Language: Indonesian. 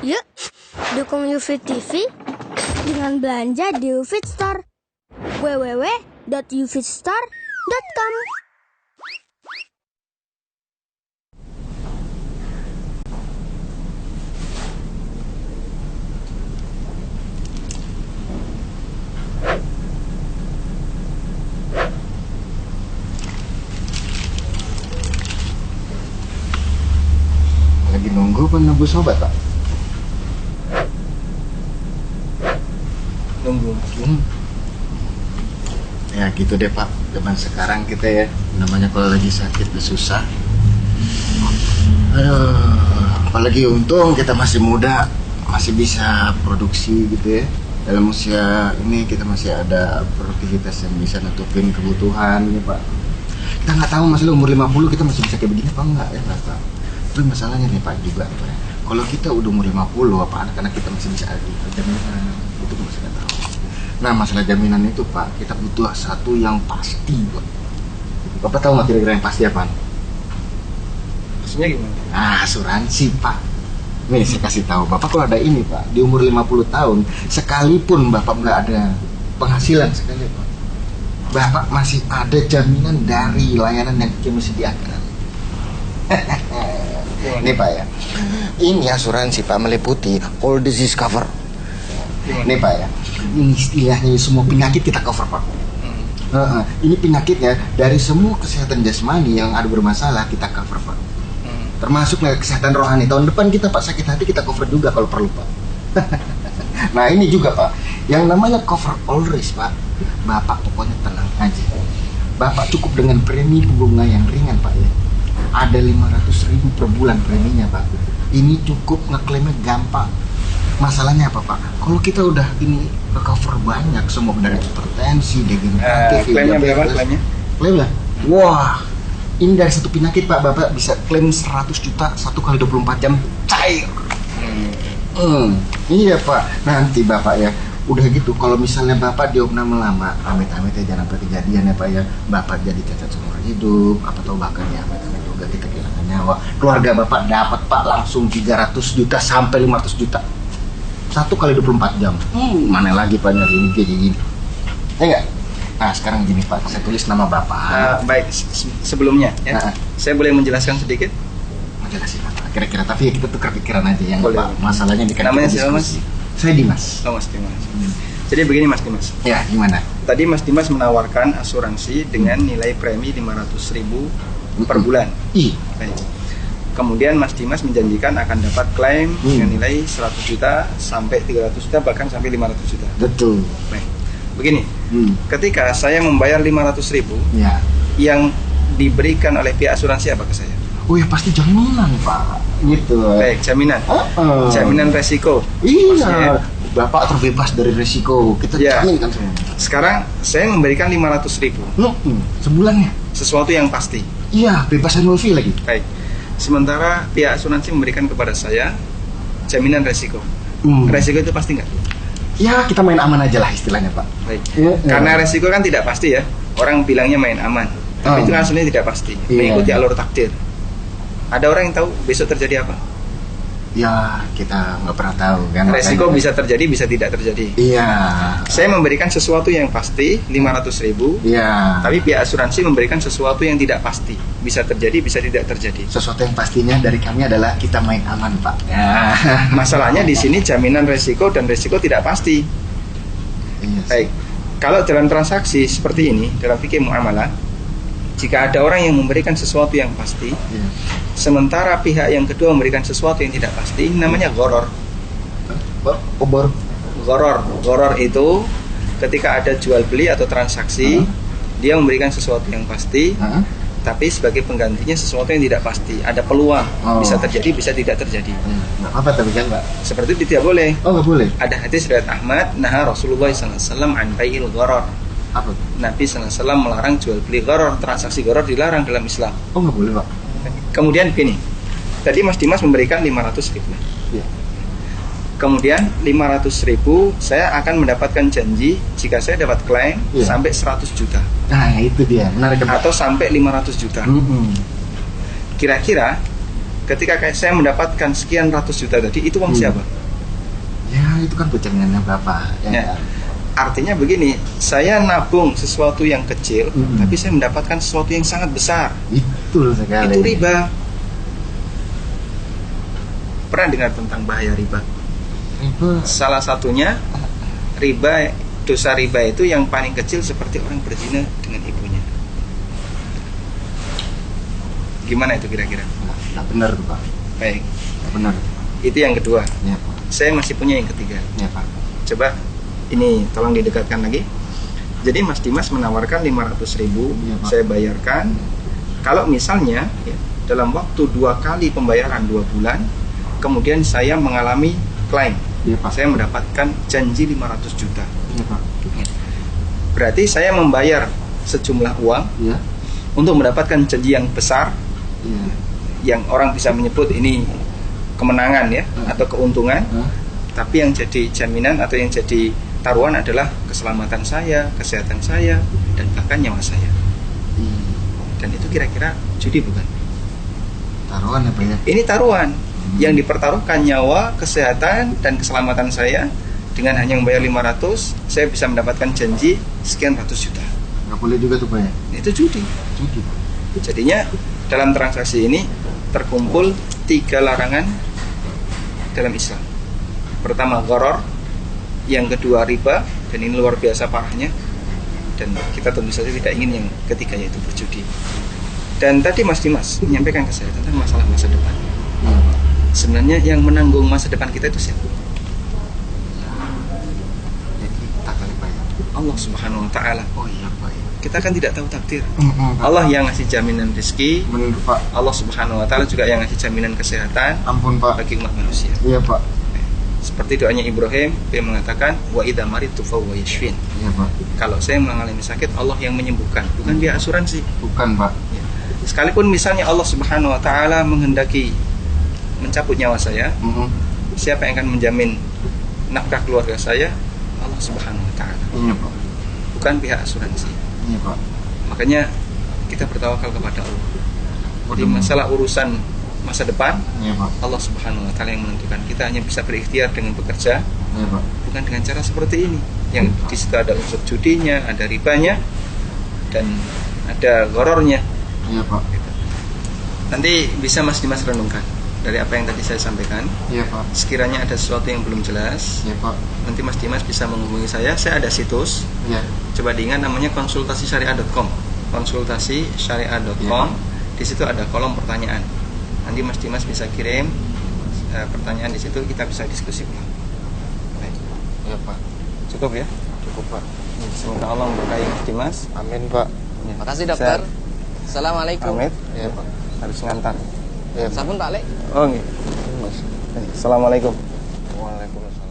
Yuk, dukung UFIT TV dengan belanja di UFIT Store. www.ufitstore.com. Lagi nunggu penebus obat, Pak? Nunggu. Ya gitu deh, Pak. Zaman sekarang kita ya, namanya kalau lagi sakit udah susah. Aduh, apalagi untung kita masih muda, masih bisa produksi gitu ya. Dalam usia ini kita masih ada produktivitas yang bisa nutupin kebutuhan ya, Pak. Kita nggak tahu masalah umur 50 kita masih bisa kayak begini apa enggak ya, Pak. Tapi masalahnya nih, Pak, juga Pak, ya. Kalau kita udah umur 50, apa anak-anak kita masih bisa ada jaminan, itu kita masih nggak tahu. Nah, masalah jaminan itu, Pak, kita butuh satu yang pasti, Pak. Bapak tahu nggak kira-kira yang pasti apa? Maksudnya gimana? Nah, asuransi, Pak. Nih, saya kasih tahu, Bapak kalau ada ini, Pak, di umur 50 tahun, sekalipun Bapak nggak ada penghasilan sekali, Pak, Bapak masih ada jaminan dari layanan yang kita mesti diakan. Ini, Pak, ya. Ini asuransi, Pak, meliputi all disease cover. Ini, Pak, ya. Ini istilahnya semua penyakit kita cover, Pak. Ini penyakitnya dari semua kesehatan jasmani yang ada bermasalah kita cover, Pak. Termasuk kesehatan rohani. Tahun depan kita, Pak, sakit hati kita cover juga kalau perlu, Pak. Nah, ini juga, Pak, yang namanya cover all risk, Pak. Bapak pokoknya tenang aja. Bapak cukup dengan premi bunga yang ringan, Pak, ya. Ada 500.000 per bulan preminya, Pak. Ini cukup ngeklaimnya gampang. Masalahnya apa, Pak? Kalau kita udah ini cover banyak semua dari hipertensi, degeneratif, klaimnya berapa klaimnya? Klaimnya? Wah, ini dari satu penyakit, Pak, Bapak bisa klaim 100 juta 1 kali 24 jam cair. Iya, Pak. Nanti Bapak ya, udah gitu kalau misalnya Bapak diopname lama, amit-amit ya jangan sampai kejadian ya, Pak, ya. Bapak jadi cacat seumur hidup, apa tahu bahkan ya amit-amit juga kita kehilangan nyawa. Keluarga Bapak dapat, Pak, langsung 300 juta sampai 500 juta. 1 kali 24 jam. Mana lagi, Pak, nyari ini kayak gini. Ya enggak? Nah, sekarang gini, Pak, saya tulis nama Bapak. Baik, sebelumnya ya. Saya boleh menjelaskan sedikit? Menjelasin apa? Kira-kira, tapi ya kita tukar pikiran aja yang Boleh. Pak, masalahnya di Namanya siapa, Mas? Saya Dimas. Oh, Mas Dimas. Jadi begini, Mas Dimas. Ya, gimana? Tadi Mas Dimas menawarkan asuransi dengan nilai premi 500.000 per bulan. Baik. Kemudian Mas Dimas menjanjikan akan dapat klaim dengan nilai 100 juta sampai 300 juta bahkan sampai 500 juta. Betul. Baik. Begini, ketika saya membayar 500.000, Ya. yang diberikan oleh pihak asuransi apa ke saya? Oh ya, pasti jaminan, Pak. Gitu. Baik, jaminan. Jaminan resiko. Maksudnya, Iya. Bapak terbebas dari risiko. Kita Ya. jamin kan semua. sekarang saya memberikan 500.000, Sebulannya. sesuatu yang pasti. Iya, bebas annual fee lagi. Baik. Sementara pihak asuransi memberikan kepada saya jaminan resiko. Resiko itu pasti nggak? Ya, kita main aman aja lah istilahnya, Pak. Baik. Ya, Karena resiko kan tidak pasti ya. Orang bilangnya main aman, tapi itu aslinya tidak pasti. Iya. Mengikuti alur takdir. Ada orang yang tahu besok terjadi apa? Ya, kita nggak pernah tahu kan. Resiko makanya. bisa terjadi, bisa tidak terjadi. Iya. Saya memberikan sesuatu yang pasti 500.000, Iya. tapi pihak asuransi memberikan sesuatu yang tidak pasti, bisa terjadi, bisa tidak terjadi. Sesuatu yang pastinya dari kami adalah kita main aman, Pak. Ya. Masalahnya di sini jaminan resiko dan resiko tidak pasti. Iya. Baik, kalau dalam transaksi seperti ini, dalam fikih muamalah, jika ada orang yang memberikan sesuatu yang pasti, Iya. sementara pihak yang kedua memberikan sesuatu yang tidak pasti, namanya gharar. Obor. Gharar itu ketika ada jual beli atau transaksi, dia memberikan sesuatu yang pasti, tapi sebagai penggantinya sesuatu yang tidak pasti. Ada peluang, bisa terjadi, bisa tidak terjadi. Nggak apa tapi kan, Pak? Seperti itu tidak boleh. Oh, nggak boleh. Ada hadis riwayat Ahmad, nah Rasulullah SAW an bai'il gharar. Apa? Nabi SAW melarang jual beli gharar, transaksi gharar dilarang dalam Islam. Oh, nggak boleh, Pak. Kemudian begini, tadi Mas Dimas memberikan 500.000. Iya. Kemudian 500.000 saya akan mendapatkan janji jika saya dapat klaim sampai 100 juta. Nah, itu dia. Menarik, Pak. Atau sampai 500 juta. Kira-kira ketika kayak saya mendapatkan sekian ratus juta tadi, itu uang siapa? Ya itu kan jaminannya Bapak. Ya. Artinya begini, saya nabung sesuatu yang kecil, tapi saya mendapatkan sesuatu yang sangat besar. Betul sekali. Itu riba. Pernah dengar tentang bahaya riba? Riba. Salah satunya riba, dosa riba itu yang paling kecil seperti orang berzina dengan ibunya. Gimana itu kira-kira? Nggak benar tuh Pak. Baik, Nggak benar. itu yang kedua. Ya Pak. Saya masih punya yang ketiga. Ya Pak. Coba ini tolong didekatkan lagi. Jadi Mas Dimas menawarkan 500.000, Iya, Pak. saya bayarkan. Kalau misalnya ya, dalam waktu 2 kali pembayaran 2 bulan, kemudian saya mengalami klaim, Iya Pak. saya mendapatkan janji 500 juta. Iya Pak. Berarti saya membayar sejumlah uang Iya. untuk mendapatkan janji yang besar, Iya. yang orang bisa menyebut ini kemenangan ya, atau keuntungan. Tapi yang jadi jaminan atau yang jadi taruhan adalah keselamatan saya, kesehatan saya, dan bahkan nyawa saya. Dan itu kira-kira judi bukan? Taruhan ya Pak ya. Ini taruhan yang dipertaruhkan nyawa, kesehatan, dan keselamatan saya. Dengan hanya membayar 500, saya bisa mendapatkan janji sekian ratus juta. Nggak boleh juga tuh Pak ya. Itu judi. Judi. Jadinya dalam transaksi ini terkumpul 3 larangan dalam Islam. Pertama gharar, yang kedua riba, dan ini luar biasa parahnya. Dan kita tentu saja tidak ingin yang ketiga, yaitu berjudi. Dan tadi Mas Dimas menyampaikan ke saya tentang masalah masa depan. Sebenarnya yang menanggung masa depan kita itu siapa? Ya kita kali Pak ya. Allah Subhanahu wa Ta'ala. Oh iya Pak ya. Kita kan tidak tahu takdir. Pak. Allah yang ngasih jaminan rezeki. Bener Pak. Allah Subhanahu wa Ta'ala juga yang ngasih jaminan kesehatan Ampun Pak. bagi umat manusia. Iya Pak. Seperti doanya Ibrahim, dia mengatakan wa idza maritu fa huwa yashfin. Iya Pak. Kalau saya mengalami sakit, Allah yang menyembuhkan, bukan pihak asuransi. Bukan Pak. Ya. Sekalipun misalnya Allah Subhanahu wa Ta'ala menghendaki mencabut nyawa saya, siapa yang akan menjamin nafkah keluarga saya? Allah Subhanahu wa Ta'ala. Iya Pak. Bukan pihak asuransi. Iya Pak. Makanya kita bertawakal kepada Allah. Jadi masalah urusan masa depan, Iya Pak. Allah Subhanahu wa Ta'ala yang menentukan. Kita hanya bisa berikhtiar dengan bekerja, Iya Pak. bukan dengan cara seperti ini. Yang di situ ada unsur judinya, ada ribanya, dan ada gorornya. Iya Pak. Nanti bisa Mas Dimas renungkan dari apa yang tadi saya sampaikan. Iya Pak. Sekiranya ada sesuatu yang belum jelas, Iya Pak. nanti Mas Dimas bisa menghubungi saya. Saya ada situs, Iya. coba diingat namanya konsultasisyariah.com. Konsultasisyariah.com. Di situ ada kolom pertanyaan. Nanti Mas Dimas bisa kirim pertanyaan di situ, kita bisa diskusi ulang. Baik. Iya Pak. Cukup ya? Cukup Pak. Semoga Allah memberkahi Mas Dimas. Amin Pak. Ya. Makasih dokter. Assalamualaikum. Pamit. Iya Pak. Harus ngantar. Iya Pak. Sampun tak lek. Oh, nggih. Assalamualaikum. Waalaikumsalam.